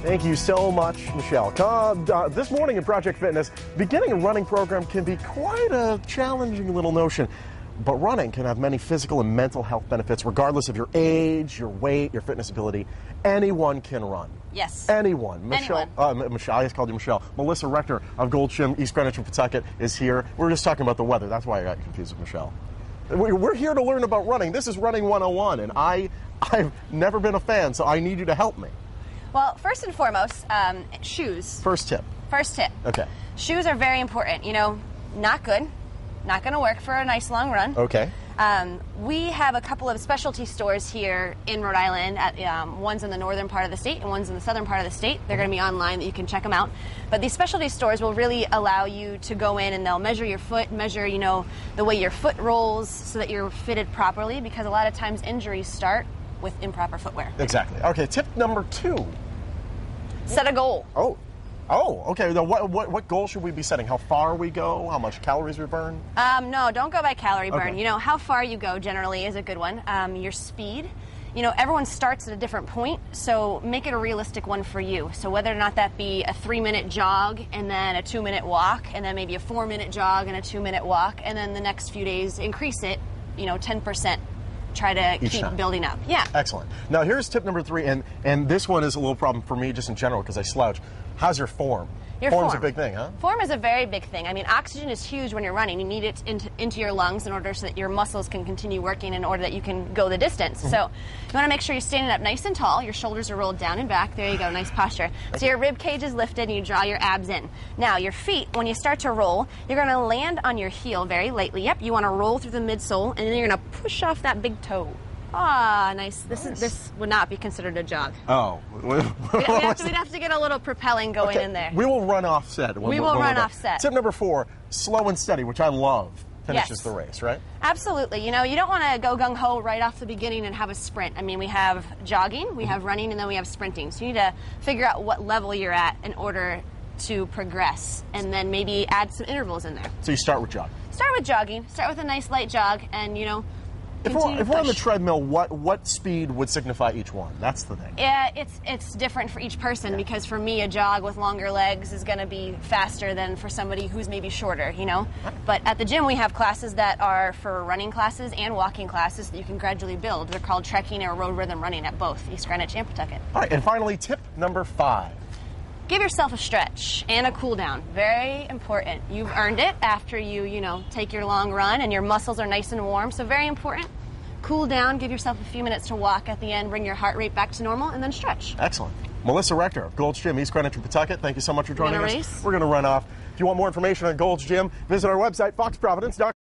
Thank you so much, Michelle. This morning in Project Fitness, beginning a running program can be quite a challenging little notion. But running can have many physical and mental health benefits, regardless of your age, your weight, your fitness ability. Anyone can run. Yes. Anyone. Michelle, Michelle, I just called you Michelle. Melissa Rector of Gold's Gym, East Greenwich and Pawtucket is here. We're just talking about the weather. That's why I got confused with Michelle. We're here to learn about running. This is Running 101, and I've never been a fan, so I need you to help me. Well, first and foremost, shoes. First tip. First tip. Okay. Shoes are very important. You know, not good. Not going to work for a nice long run. Okay. We have a couple of specialty stores here in Rhode Island. One's in the northern part of the state and one's in the southern part of the state. They're going to be online that you can check them out. But these specialty stores will really allow you to go in and they'll measure your foot, measure, you know, the way your foot rolls so that you're fitted properly, because a lot of times injuries start with improper footwear. Exactly. Okay, tip number 2. Set a goal. Oh, okay. Now, what goal should we be setting? How far we go? How much calories we burn? No, don't go by calorie burn. Okay. You know, how far you go generally is a good one. Your speed. You know, everyone starts at a different point, so make it a realistic one for you. So whether or not that be a 3-minute jog and then a 2-minute walk and then maybe a 4-minute jog and a 2-minute walk, and then the next few days increase it, you know, 10%. Try to keep building up. Yeah. Excellent. Now here's tip number 3, and this one is a little problem for me just in general because I slouch. How's your form? Form's a big thing, huh? Form is a very big thing. I mean, oxygen is huge when you're running. You need it into your lungs in order so that your muscles can continue working in order that you can go the distance. So you want to make sure you're standing up nice and tall. Your shoulders are rolled down and back. There you go, nice posture. So your rib cage is lifted and you draw your abs in. Now, your feet, when you start to roll, you're going to land on your heel very lightly. Yep, you want to roll through the midsole and then you're going to push off that big toe. Ah, nice. This would not be considered a jog. Oh. We'd have to get a little propelling going in there. We will run offset. We will run offset. Tip number 4, slow and steady, which I love, finishes the race, right? Absolutely. You know, you don't want to go gung-ho right off the beginning and have a sprint. I mean, we have jogging, we have running, and then we have sprinting. So you need to figure out what level you're at in order to progress, and then maybe add some intervals in there. So you start with jogging. Start with jogging. Start with a nice light jog, and, you know, if we're on the treadmill, what speed would signify each one? That's the thing. Yeah, it's different for each person because for me, a jog with longer legs is going to be faster than for somebody who's maybe shorter, you know? But at the gym, we have classes that are for running classes and walking classes that you can gradually build. They're called trekking or road rhythm running at both East Greenwich and Pawtucket. All right, and finally, tip number 5. Give yourself a stretch and a cool down. Very important. You've earned it after you know, take your long run and your muscles are nice and warm. So very important. Cool down, give yourself a few minutes to walk at the end, bring your heart rate back to normal, and then stretch. Excellent. Melissa Rector of Gold's Gym, East Greenwich and Pawtucket, thank you so much for joining us. Race? We're going to run off. If you want more information on Gold's Gym, visit our website, foxprovidence.com.